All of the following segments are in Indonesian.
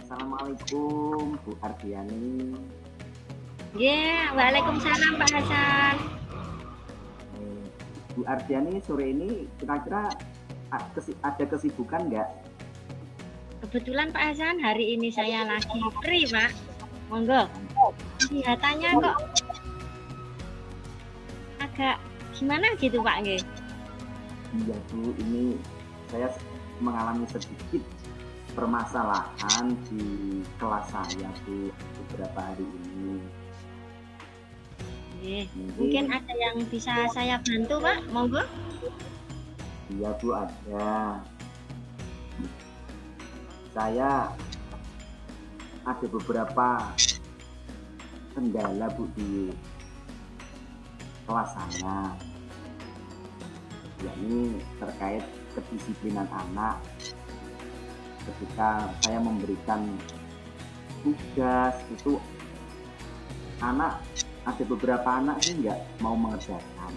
Assalamualaikum Bu Ardiani. Ya, waalaikumsalam Pak Hasan. Eh, Bu Ardiani sore ini kira-kira ada kesibukan nggak? Kebetulan Pak Hasan hari ini saya lagi free Pak. Monggo. Kelihatannya kok agak gimana gitu Pak nggih? Iya Bu, ini saya mengalami sedikit permasalahan di kelas saya Bu beberapa hari ini. Mungkin ada yang bisa saya bantu Pak, monggo. Iya Bu, ada. Saya ada beberapa kendala Bu di kelas saya, yakni terkait kedisiplinan anak ketika saya memberikan tugas itu. Ada beberapa anak sih nggak mau mengerjakan.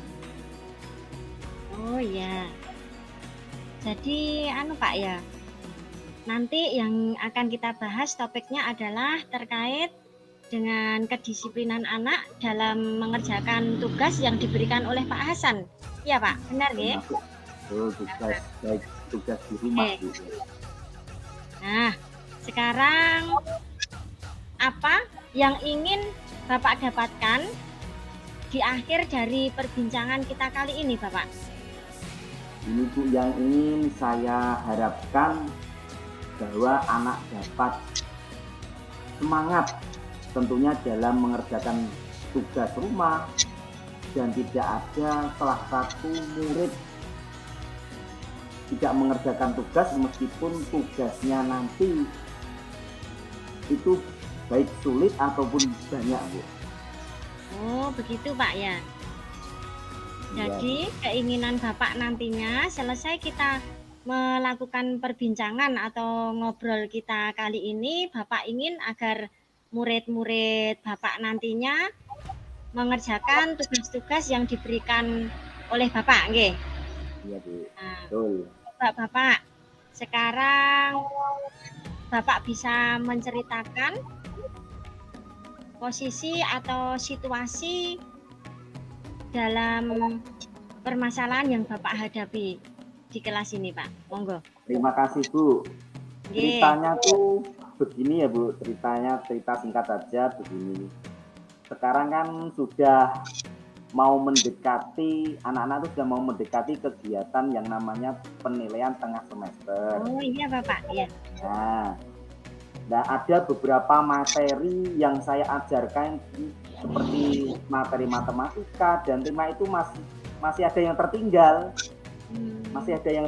Oh ya. Jadi Pak ya. Nanti yang akan kita bahas topiknya adalah terkait dengan kedisiplinan anak dalam mengerjakan tugas yang diberikan oleh Pak Hasan. Iya Pak, benar nggih? Tugas di rumah Bu. Nah, sekarang apa yang ingin Bapak dapatkan di akhir dari perbincangan kita kali ini, Bapak? Ini Bu yang ingin saya harapkan, bahwa anak dapat semangat tentunya dalam mengerjakan tugas rumah, dan tidak ada salah satu murid tidak mengerjakan tugas meskipun tugasnya nanti itu baik sulit ataupun banyak Bu. Oh begitu Pak ya. Jadi keinginan Bapak nantinya selesai kita melakukan perbincangan atau ngobrol kita kali ini, Bapak ingin agar murid-murid Bapak nantinya mengerjakan tugas-tugas yang diberikan oleh Bapak, nggih? Iya Bu. Nah, betul. Bapak, sekarang Bapak bisa menceritakan posisi atau situasi dalam permasalahan yang Bapak hadapi di kelas ini, Pak. Monggo. Terima kasih Bu. Ceritanya tuh begini ya Bu, cerita singkat saja begini. Sekarang kan sudah mau mendekati, anak-anak tuh sudah mau mendekati kegiatan yang namanya penilaian tengah semester. Oh iya Bapak, iya. Nah, ada beberapa materi yang saya ajarkan seperti materi matematika dan tema itu masih ada yang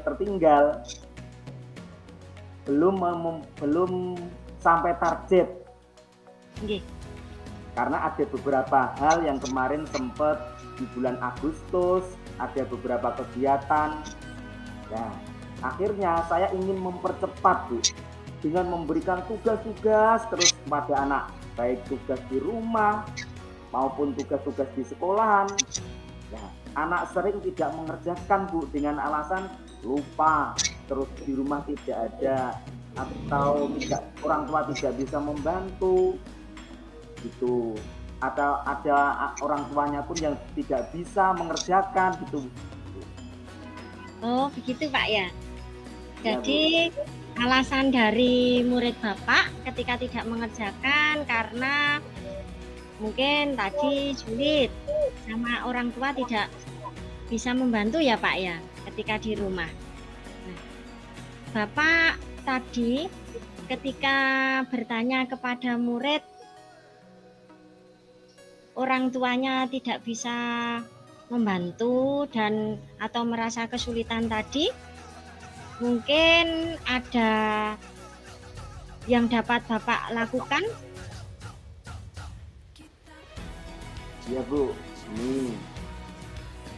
tertinggal. Belum sampai target. Karena ada beberapa hal yang kemarin sempat di bulan Agustus, ada beberapa kegiatan. Nah, akhirnya saya ingin mempercepat Bu, dengan memberikan tugas-tugas terus kepada anak, baik tugas di rumah maupun tugas-tugas di sekolahan. Nah, anak sering tidak mengerjakan Bu dengan alasan lupa, terus di rumah tidak ada, atau orang tua tidak bisa membantu gitu. Ada orang tuanya pun yang tidak bisa mengerjakan gitu. Oh begitu Pak ya. Jadi alasan dari murid Bapak ketika tidak mengerjakan karena mungkin tadi sulit sama orang tua tidak bisa membantu ya Pak ya ketika di rumah. Nah, Bapak tadi ketika bertanya kepada murid orang tuanya tidak bisa membantu dan atau merasa kesulitan tadi, mungkin ada yang dapat Bapak lakukan? Iya Bu, ini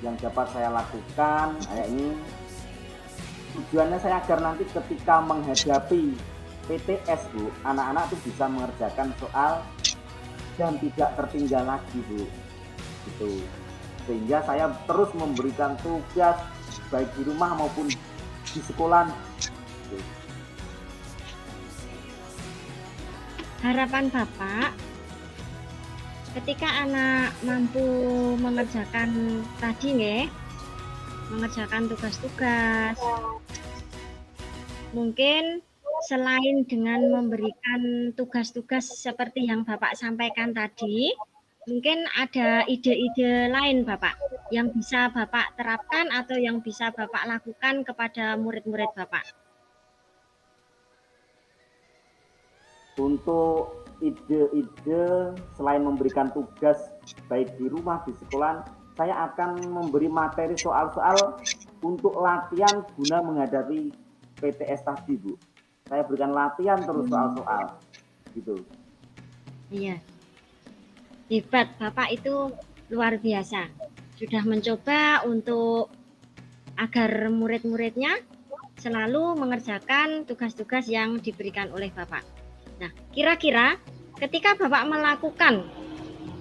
yang dapat saya lakukan kayak ini. Tujuannya saya agar nanti ketika menghadapi PTS Bu, anak-anak itu bisa mengerjakan soal dan tidak tertinggal lagi Bu. Gitu. Sehingga saya terus memberikan tugas baik di rumah maupun di sekolah. Gitu. harapan Bapak ketika anak mampu mengerjakan tadi nggih, mengerjakan tugas-tugas, mungkin selain dengan memberikan tugas-tugas seperti yang Bapak sampaikan tadi, mungkin ada ide-ide lain Bapak yang bisa Bapak terapkan atau yang bisa Bapak lakukan kepada murid-murid Bapak. Untuk ide-ide selain memberikan tugas baik di rumah, di sekolah, saya akan memberi materi soal-soal untuk latihan guna menghadapi PTS tadi, Bu. Saya berikan latihan terus soal-soal, gitu. Iya, hebat Bapak itu luar biasa. Sudah mencoba untuk agar murid-muridnya selalu mengerjakan tugas-tugas yang diberikan oleh Bapak. Nah, kira-kira ketika Bapak melakukan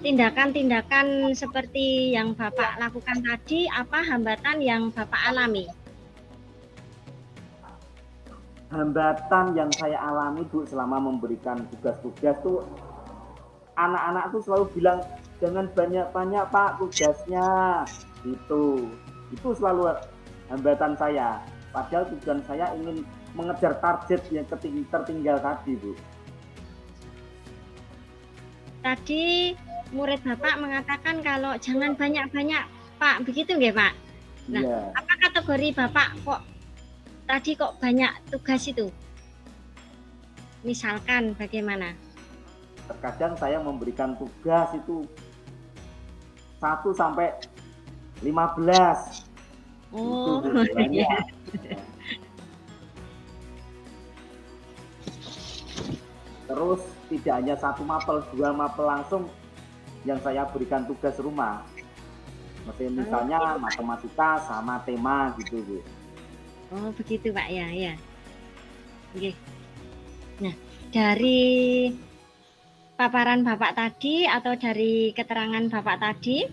tindakan-tindakan seperti yang Bapak lakukan tadi, apa hambatan yang Bapak alami? Hambatan yang saya alami, Bu, selama memberikan tugas-tugas tuh, anak-anak tuh selalu bilang, jangan banyak-banyak Pak tugasnya, gitu. Itu selalu hambatan saya. Padahal tujuan saya ingin mengejar target yang tertinggal tadi, Bu. Tadi murid Bapak mengatakan kalau jangan banyak-banyak Pak, begitu nggih Pak? Nah, Iya. apa kategori Bapak kok banyak tugas itu? Misalkan bagaimana? Terkadang saya memberikan tugas itu 1 sampai 15. Oh, Itu banyak. iya. Terus tidak hanya 1 mapel, 2 mapel langsung yang saya berikan tugas rumah. Misalnya matematika sama tema gitu, Bu. Oh, begitu Pak ya, ya. Oke. Nah, dari paparan Bapak tadi atau dari keterangan Bapak tadi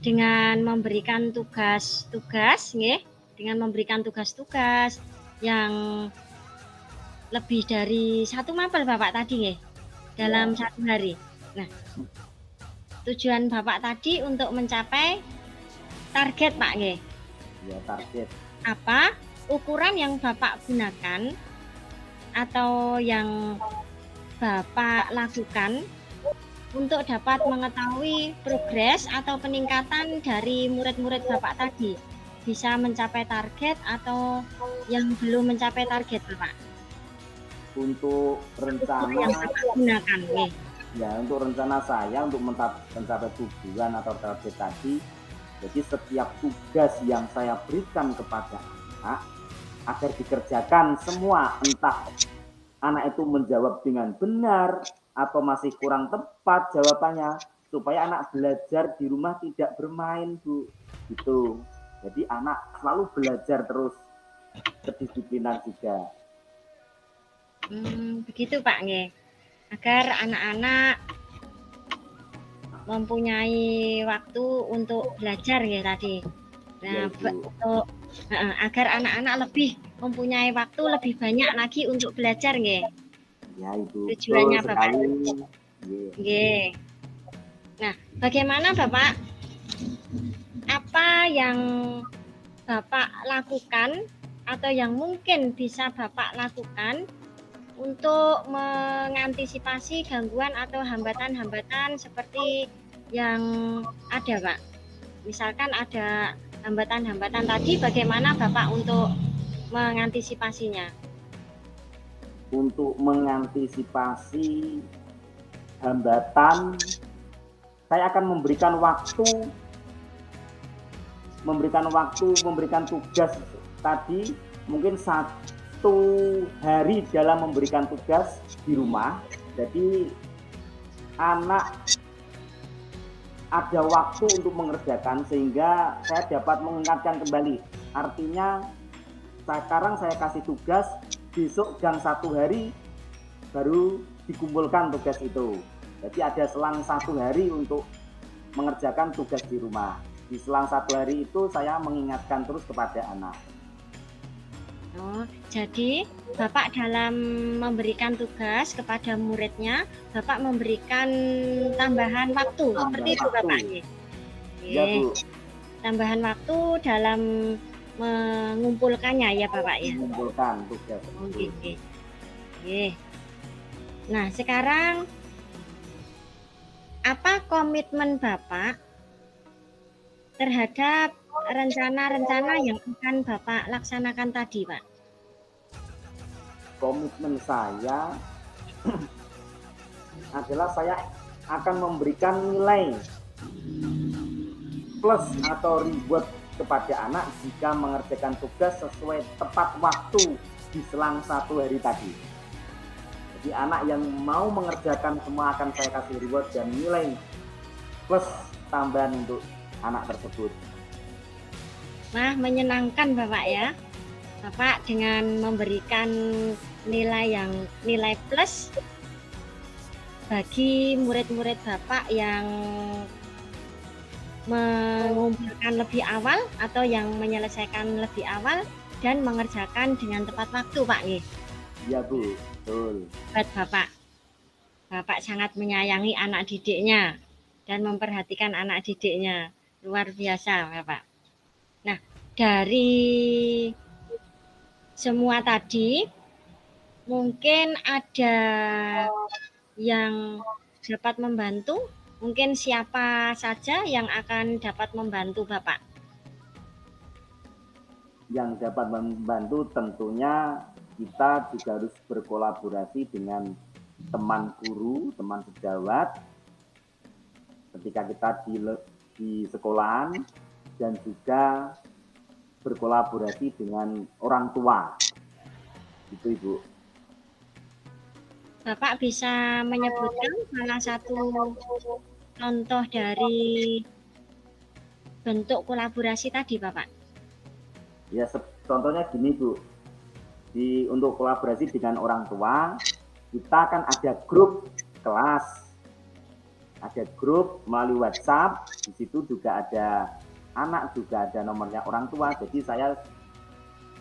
dengan memberikan tugas-tugas, nggih, dengan memberikan tugas-tugas yang lebih dari 1 mapel Bapak tadi nggih, dalam 1 hari. Nah, tujuan Bapak tadi untuk mencapai target Pak nggih. Ya, target. Apa ukuran yang Bapak gunakan atau yang Bapak lakukan untuk dapat mengetahui progres atau peningkatan dari murid-murid Bapak tadi? Bisa mencapai target atau yang belum mencapai target Bapak? Untuk rencana yang Bapak gunakan nggih. Ya, untuk rencana saya untuk mencapai tujuan atau target tadi, jadi setiap tugas yang saya berikan kepada anak agar dikerjakan semua, entah anak itu menjawab dengan benar atau masih kurang tepat jawabannya, supaya anak belajar di rumah tidak bermain, Bu. Gitu. Jadi anak selalu belajar terus, kedisiplinan juga. Begitu Pak nggih. Agar anak-anak mempunyai waktu untuk belajar ya tadi. Nah, untuk agar anak-anak lebih mempunyai waktu lebih banyak lagi untuk belajar nggih. Ya, itu. Tujuannya Bapak. Nggih. Nah, bagaimana Bapak? Apa yang Bapak lakukan atau yang mungkin bisa Bapak lakukan untuk mengantisipasi gangguan atau hambatan-hambatan seperti yang ada, Pak? Misalkan ada hambatan-hambatan tadi, bagaimana Bapak untuk mengantisipasinya? Untuk mengantisipasi hambatan, saya akan memberikan tugas tadi mungkin 1 hari dalam memberikan tugas di rumah. Jadi anak ada waktu untuk mengerjakan sehingga saya dapat mengingatkan kembali. Artinya sekarang saya kasih tugas, besok jam 1 hari baru dikumpulkan tugas itu. Jadi ada selang 1 hari untuk mengerjakan tugas di rumah. Di selang 1 hari itu saya mengingatkan terus kepada anak. Oh, jadi Bapak dalam memberikan tugas kepada muridnya, Bapak memberikan tambahan waktu, seperti itu Bapak nggih? Ya Nggih, Bu, tambahan waktu dalam mengumpulkannya ya Bapak ya? mengumpulkan tugas Oh, tersebut. nggih. Nggih. Nah, sekarang apa komitmen Bapak terhadap rencana-rencana yang akan Bapak laksanakan tadi, Pak? Komitmen saya adalah saya akan memberikan nilai plus atau reward kepada anak jika mengerjakan tugas sesuai tepat waktu di selang 1 hari tadi. Jadi anak yang mau mengerjakan semua akan saya kasih reward dan nilai plus tambahan untuk anak tersebut. Wah, menyenangkan Bapak ya. Bapak dengan memberikan nilai plus bagi murid-murid Bapak yang mengumpulkan lebih awal atau yang menyelesaikan lebih awal dan mengerjakan dengan tepat waktu, Pak nggih. Iya Bu, betul. Buat Bapak. Bapak sangat menyayangi anak didiknya dan memperhatikan anak didiknya. Luar biasa, Bapak. Nah, dari semua tadi mungkin ada yang dapat membantu. Mungkin siapa saja yang akan dapat membantu Bapak? Yang dapat membantu tentunya kita juga harus berkolaborasi dengan teman guru, teman sejawat ketika kita di sekolahan dan juga berkolaborasi dengan orang tua. Itu Ibu. Bapak bisa menyebutkan salah satu contoh dari bentuk kolaborasi tadi, Bapak? Ya, contohnya gini Bu. Untuk kolaborasi dengan orang tua, kita kan ada grup kelas, ada grup melalui WhatsApp. Di situ juga ada anak, juga ada nomornya orang tua. Jadi saya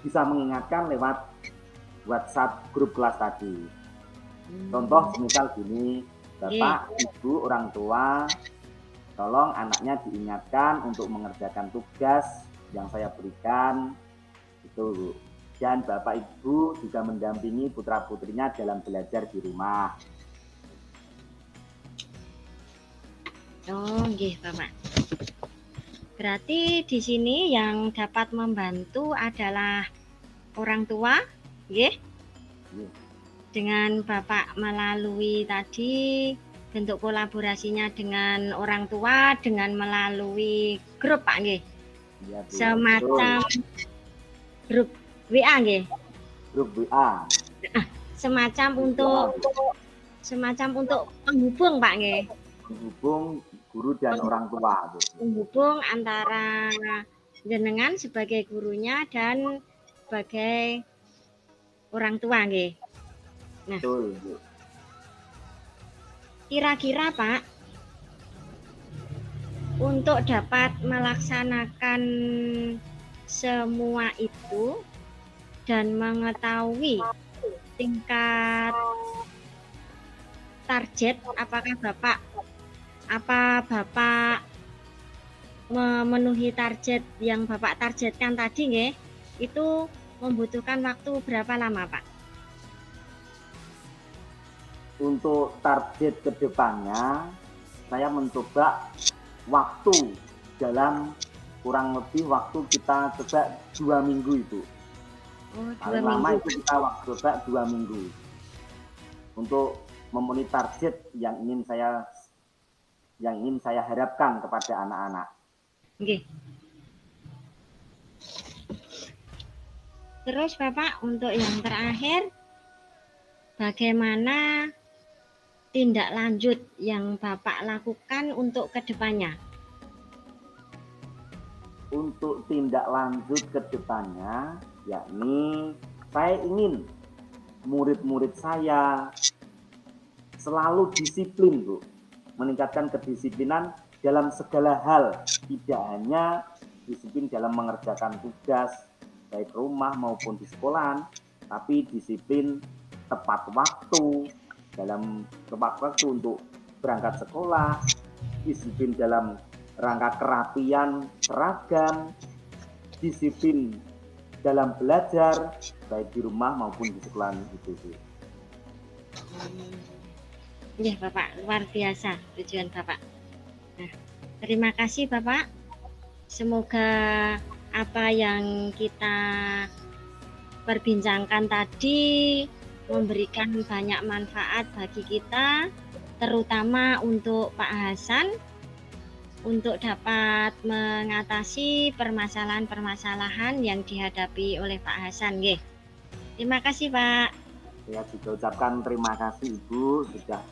bisa mengingatkan lewat WhatsApp grup kelas tadi. Contoh misal gini, Bapak, Ibu, orang tua, tolong anaknya diingatkan untuk mengerjakan tugas yang saya berikan. Itu. Dan Bapak Ibu juga mendampingi putra-putrinya dalam belajar di rumah. Oh, nggih, Bapak. Berarti di sini yang dapat membantu adalah orang tua, nggih? Dengan Bapak melalui tadi bentuk kolaborasinya dengan orang tua dengan melalui grup, Pak nggih? Ya, Bu. Semacam grup WA nggih? Grup WA. Semacam untuk penghubung, Pak nggih? Penghubung guru dan orang tua. Penghubung antara jenengan sebagai gurunya dan sebagai orang tua nggih. Nah, betul, kira-kira Pak, untuk dapat melaksanakan semua itu dan mengetahui tingkat target, apakah Bapak memenuhi target yang Bapak targetkan tadi nggih, itu membutuhkan waktu berapa lama, Pak? Untuk target kedepannya, saya mencoba waktu dalam kurang lebih waktu kita coba 2 minggu itu. Paling lama itu kita coba 2 minggu untuk memenuhi target yang ingin saya harapkan kepada anak-anak. Oke. Terus Bapak, untuk yang terakhir, bagaimana tindak lanjut yang Bapak lakukan untuk kedepannya? Untuk tindak lanjut kedepannya, yakni saya ingin murid-murid saya selalu disiplin, Bu. Meningkatkan kedisiplinan dalam segala hal, tidak hanya disiplin dalam mengerjakan tugas, baik rumah maupun di sekolahan, tapi disiplin tepat waktu untuk berangkat sekolah, disiplin dalam rangka kerapian seragam, disiplin dalam belajar baik di rumah maupun di sekolah itu. Iya Bapak, luar biasa tujuan Bapak. Nah, terima kasih Bapak. Semoga apa yang kita perbincangkan tadi memberikan banyak manfaat bagi kita, terutama untuk Pak Hasan, untuk dapat mengatasi permasalahan-permasalahan yang dihadapi oleh Pak Hasan. Nggih. Terima kasih Pak. Saya juga ucapkan terima kasih Ibu sudah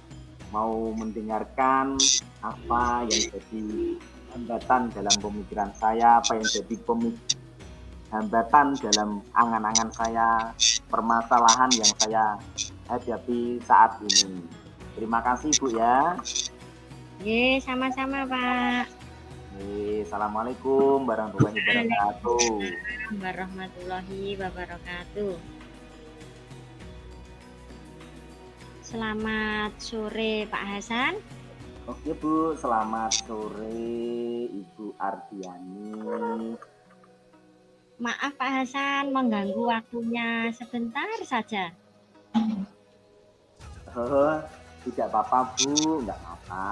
mau mendengarkan apa yang jadi hambatan dalam pemikiran saya, apa yang jadi hambatan dalam angan-angan saya, permasalahan yang saya hadapi saat ini. Terima kasih Bu ya. Ye, sama-sama Pak. Assalamualaikum warahmatullahi wabarakatuh. Warahmatullahi wabarakatuh. Selamat sore Pak Hasan. Oke Bu, selamat sore Ibu Ardiani. Maaf Pak Hasan mengganggu waktunya sebentar saja. Oh, tidak apa-apa Bu, nggak apa-apa.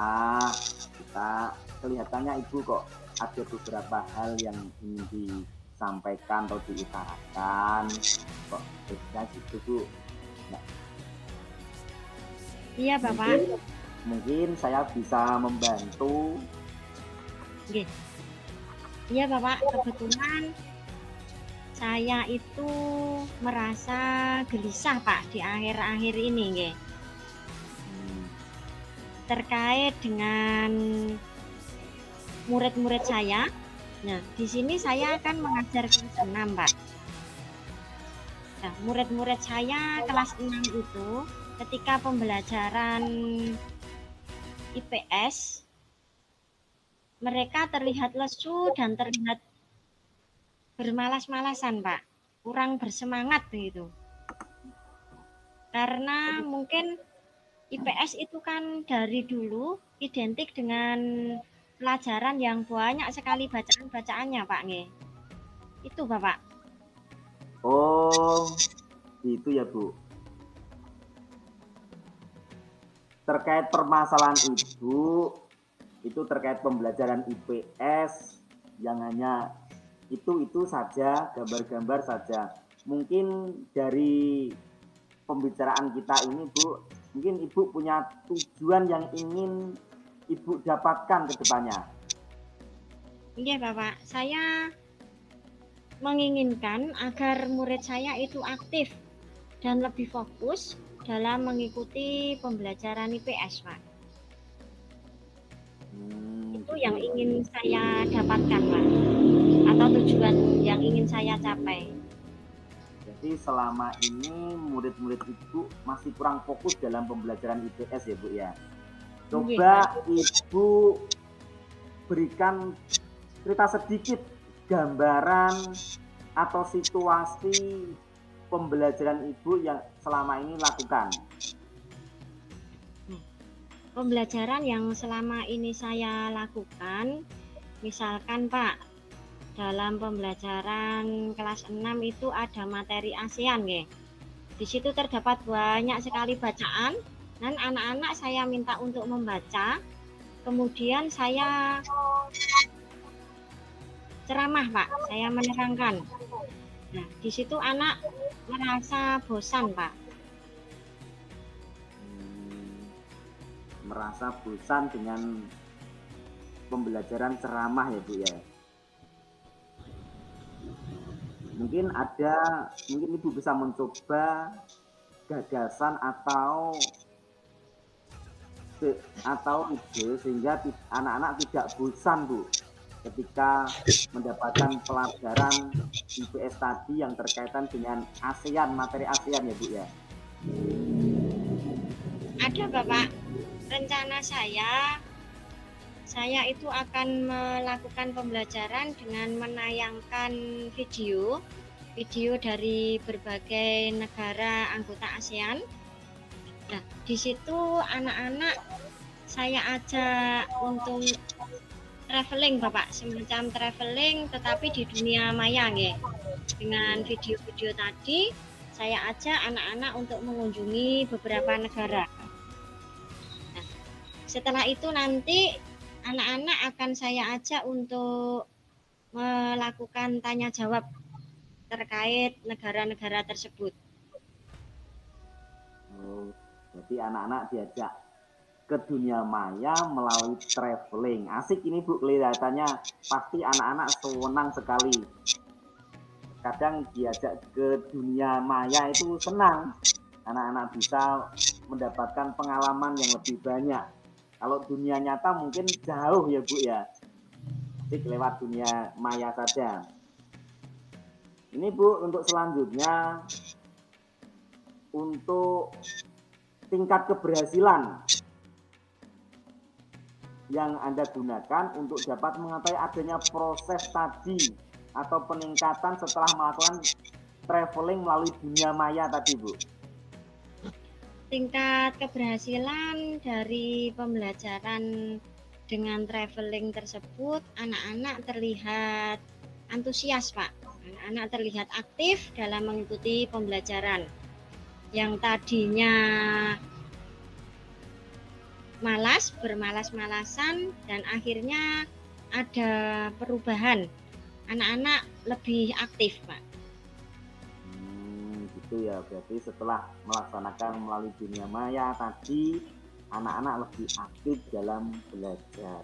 Kita kelihatannya Ibu kok ada beberapa hal yang ingin disampaikan atau diutarakan. Kok bisa gitu Bu? Nggak. Iya Bapak. Mungkin saya bisa membantu. Nggih. Iya Bapak, kebetulan saya itu merasa gelisah Pak di akhir-akhir ini nggih. Terkait dengan murid-murid saya. Nah, di sini saya akan mengajar kelas 6, Pak. Nah, murid-murid saya kelas 6 itu ketika pembelajaran IPS mereka terlihat lesu dan terlihat bermalas-malasan, Pak. Kurang bersemangat begitu. Karena mungkin IPS itu kan dari dulu identik dengan pelajaran yang banyak sekali bacaan-bacaannya, Pak nggih. Itu, Bapak. Oh, itu ya, Bu. Terkait permasalahan Ibu, itu terkait pembelajaran IPS yang hanya itu saja, gambar-gambar saja. Mungkin dari pembicaraan kita ini, Bu, mungkin Ibu punya tujuan yang ingin Ibu dapatkan ke depannya. Iya, Bapak. Saya menginginkan agar murid saya itu aktif dan lebih fokus dalam mengikuti pembelajaran IPS, Pak. Itu yang ingin saya dapatkan, Pak. Atau tujuan yang ingin saya capai. Jadi selama ini murid-murid Ibu masih kurang fokus dalam pembelajaran IPS ya Bu ya. Coba Ibu berikan cerita sedikit gambaran atau situasi pembelajaran Ibu yang selama ini lakukan. Pembelajaran yang selama ini saya lakukan, misalkan Pak, dalam pembelajaran kelas 6 itu ada materi ASEAN nggih. Di situ terdapat banyak sekali bacaan dan anak-anak saya minta untuk membaca. Kemudian saya ceramah, Pak. Saya menerangkan. Nah, di situ anak merasa bosan, Pak. Merasa bosan dengan pembelajaran ceramah ya Bu ya. Mungkin Ibu bisa mencoba gagasan atau ide sehingga anak-anak tidak bosan Bu ketika mendapatkan pelajaran IPS tadi yang terkaitan dengan ASEAN, materi ASEAN ya Bu ya. Ada Bapak, rencana saya itu akan melakukan pembelajaran dengan menayangkan video video dari berbagai negara anggota ASEAN. Nah, di situ anak-anak saya ajak untuk traveling, Bapak, semacam traveling tetapi di dunia maya nggih. Dengan video-video tadi, saya ajak anak-anak untuk mengunjungi beberapa negara. Nah, setelah itu nanti anak-anak akan saya ajak untuk melakukan tanya jawab terkait negara-negara tersebut. Oh, jadi anak-anak diajak ke dunia maya melalui traveling. Asik ini Bu, kelihatannya pasti anak-anak senang sekali. Kadang diajak ke dunia maya itu senang. Anak-anak bisa mendapatkan pengalaman yang lebih banyak. Kalau dunia nyata mungkin jauh ya Bu ya. Asik lewat dunia maya saja. Ini Bu, untuk selanjutnya, untuk tingkat keberhasilan yang Anda gunakan untuk dapat mengetahui adanya proses tadi atau peningkatan setelah melakukan traveling melalui dunia maya tadi, Bu. Tingkat keberhasilan dari pembelajaran dengan traveling tersebut, anak-anak terlihat antusias, Pak. Anak-anak terlihat aktif dalam mengikuti pembelajaran. Yang tadinya malas, bermalas-malasan, dan akhirnya ada perubahan. Anak-anak lebih aktif, Pak. Gitu ya, berarti setelah melaksanakan melalui dunia maya tadi, anak-anak lebih aktif dalam belajar.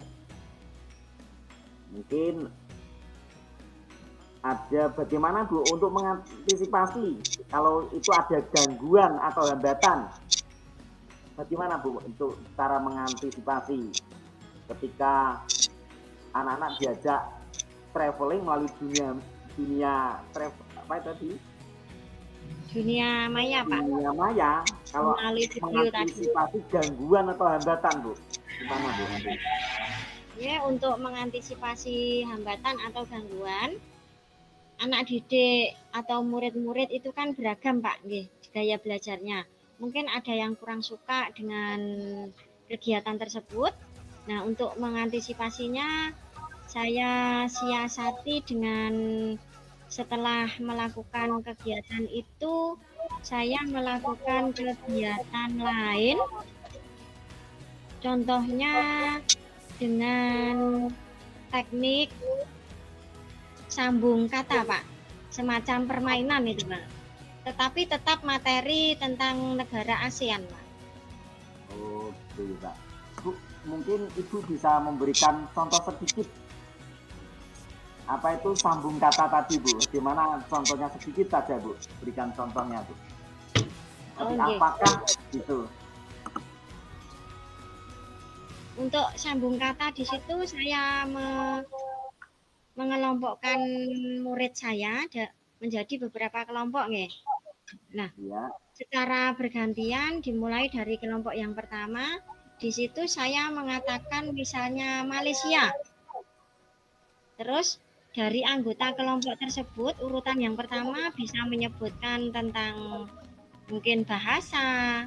Mungkin ada bagaimana Bu untuk mengantisipasi kalau itu ada gangguan atau hambatan? Bagaimana Bu untuk cara mengantisipasi ketika anak-anak diajak traveling melalui dunia apa tadi? Dunia maya, Pak. Dunia maya, kalau melalui video mengantisipasi tadi gangguan atau hambatan Bu, gimana Bu? Ya, untuk mengantisipasi hambatan atau gangguan, anak didik atau murid-murid itu kan beragam, Pak, nggih, gaya belajarnya. Mungkin ada yang kurang suka dengan kegiatan tersebut. Nah, untuk mengantisipasinya, saya siasati dengan setelah melakukan kegiatan itu, saya melakukan kegiatan lain. Contohnya dengan teknik sambung kata, Pak, semacam permainan itu, Pak, tetapi tetap materi tentang negara ASEAN, Pak. Oke Pak, Bu, mungkin Ibu bisa memberikan contoh sedikit apa itu sambung kata tadi Bu, bagaimana contohnya sedikit saja Bu, berikan contohnya Bu. Tapi apakah gitu? Untuk sambung kata di situ saya mengelompokkan murid saya menjadi beberapa kelompok nih. Nah, ya, secara bergantian dimulai dari kelompok yang pertama. Di situ saya mengatakan misalnya Malaysia. Terus dari anggota kelompok tersebut urutan yang pertama bisa menyebutkan tentang mungkin bahasa,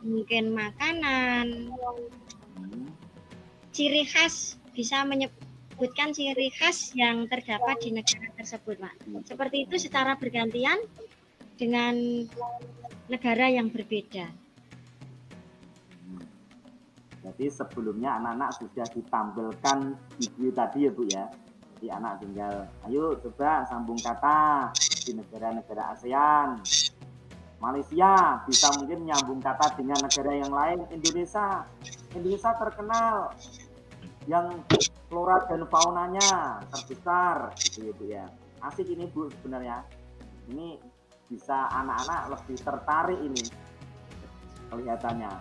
mungkin makanan, ciri khas, bisa menyebutkan ciri khas yang terdapat di negara tersebut, Pak. Seperti itu secara bergantian dengan negara yang berbeda. Jadi sebelumnya anak-anak sudah ditampilkan video tadi ya Bu ya. Jadi anak tinggal, ayo coba sambung kata di negara-negara ASEAN. Malaysia bisa mungkin nyambung kata dengan negara yang lain. Indonesia terkenal yang flora dan faunanya terbesar gitu ya Bu ya. Asik ini Bu sebenarnya. Ini bisa anak-anak lebih tertarik ini kelihatannya.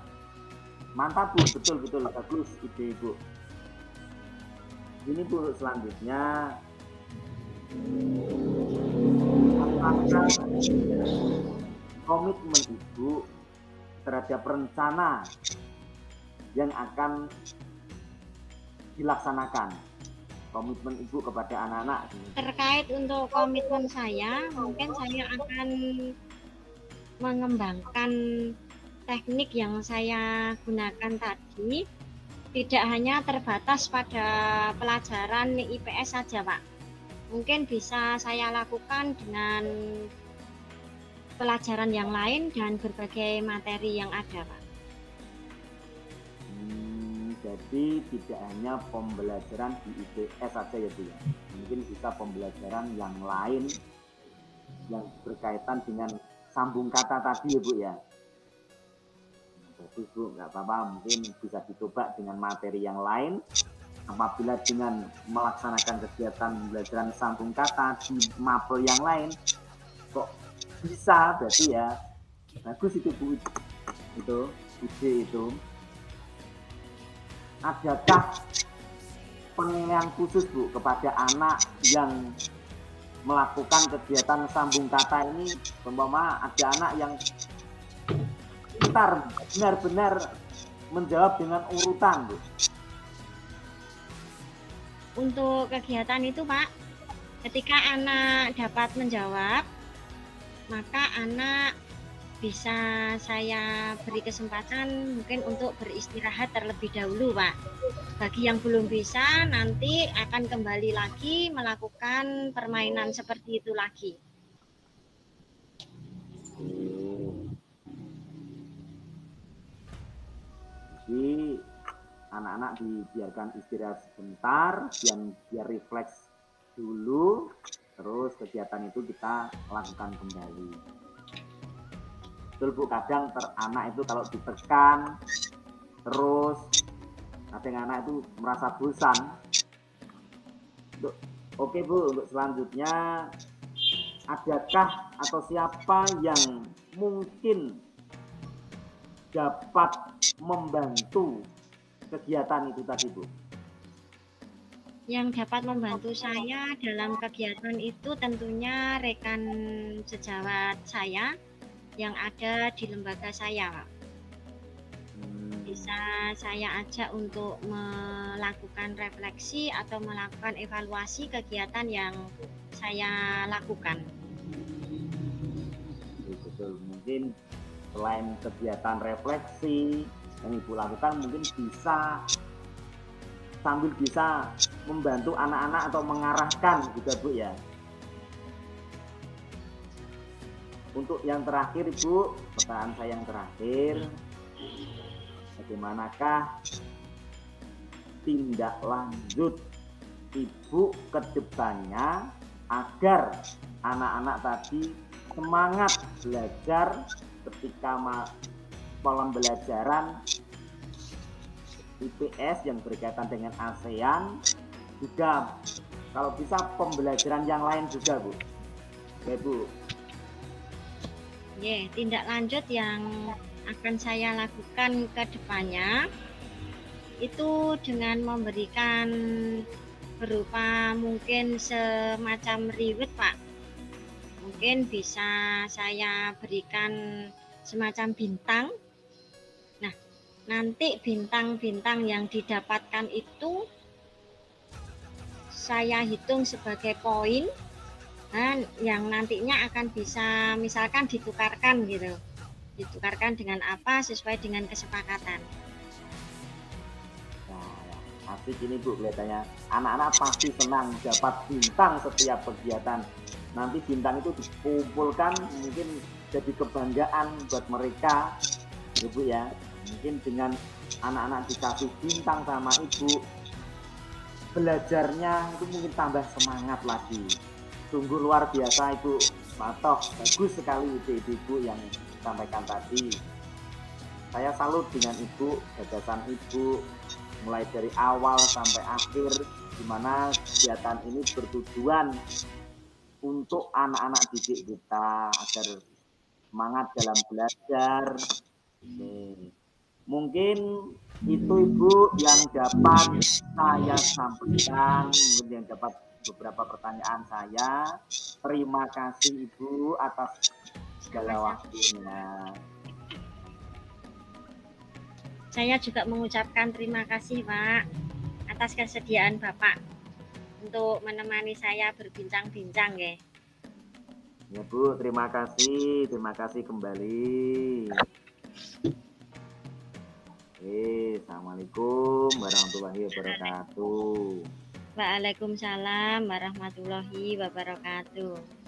Mantap Bu, betul bagus ide Bu. Ini Bu selanjutnya, apakah komitmen Ibu terhadap rencana yang akan dilaksanakan komitmen Ibu kepada anak-anak? Terkait untuk komitmen saya, mungkin saya akan mengembangkan teknik yang saya gunakan tadi, tidak hanya terbatas pada pelajaran IPS saja, Pak. Mungkin bisa saya lakukan dengan pelajaran yang lain dan berbagai materi yang ada, Pak. Jadi tidak hanya pembelajaran di IPS saja ya Bu ya, mungkin bisa pembelajaran yang lain yang berkaitan dengan sambung kata tadi ya Bu ya. Jadi Bu nggak apa-apa, mungkin bisa dicoba dengan materi yang lain. Apabila dengan melaksanakan kegiatan pembelajaran sambung kata di mapel yang lain kok bisa, berarti ya bagus itu Bu, itu ide itu. Adakah penilaian khusus Bu kepada anak yang melakukan kegiatan sambung kata ini? Umpama ada anak yang pintar benar-benar menjawab dengan urutan Bu. Untuk kegiatan itu Pak, ketika anak dapat menjawab, maka anak bisa saya beri kesempatan mungkin untuk beristirahat terlebih dahulu Pak. Bagi yang belum bisa, nanti akan kembali lagi melakukan permainan seperti itu lagi. Jadi anak-anak dibiarkan istirahat sebentar, biar refleks dulu, terus kegiatan itu kita lakukan kembali. Betul Bu, kadang anak itu kalau ditekan terus kadang anak itu merasa bosan. Oke Bu, untuk selanjutnya, adakah atau siapa yang mungkin dapat membantu kegiatan itu tadi Bu? Yang dapat membantu saya dalam kegiatan itu tentunya rekan sejawat saya yang ada di lembaga saya, Pak. Bisa saya ajak untuk melakukan refleksi atau melakukan evaluasi kegiatan yang saya lakukan. Betul, mungkin selain kegiatan refleksi yang Ibu lakukan, mungkin bisa sambil bisa membantu anak-anak atau mengarahkan juga Bu ya. Untuk yang terakhir Ibu, pertanyaan saya yang terakhir, bagaimanakah tindak lanjut Ibu ke depannya agar anak-anak tadi semangat belajar ketika pembelajaran IPS yang berkaitan dengan ASEAN, juga kalau bisa pembelajaran yang lain juga Bu. Oke Bu. Tindak lanjut yang akan saya lakukan ke depannya itu dengan memberikan berupa mungkin semacam reward Pak. Mungkin bisa saya berikan semacam bintang. Nah, nanti bintang-bintang yang didapatkan itu saya hitung sebagai poin, dan yang nantinya akan bisa misalkan ditukarkan gitu. Ditukarkan dengan apa sesuai dengan kesepakatan. Nah, asik ini Bu, kelihatannya anak-anak pasti senang dapat bintang setiap kegiatan. Nanti bintang itu dikumpulkan, mungkin jadi kebanggaan buat mereka ya Bu ya. Mungkin dengan anak-anak dikasih bintang sama Ibu, belajarnya itu mungkin tambah semangat lagi. Sungguh luar biasa Ibu Matok, bagus sekali ide-ide Ibu yang disampaikan tadi. Saya salut dengan Ibu, gagasan Ibu mulai dari awal sampai akhir, di mana kegiatan ini bertujuan untuk anak-anak didik kita agar semangat dalam belajar. Mungkin itu Ibu yang dapat saya sampaikan, mungkin yang dapat beberapa pertanyaan saya. Terima kasih Ibu atas segala waktunya. Saya juga mengucapkan terima kasih Pak atas kesediaan Bapak. untuk menemani saya berbincang-bincang ya. Ya Bu, terima kasih kembali. Assalamualaikum warahmatullahi wabarakatuh. Waalaikumsalam warahmatullahi wabarakatuh.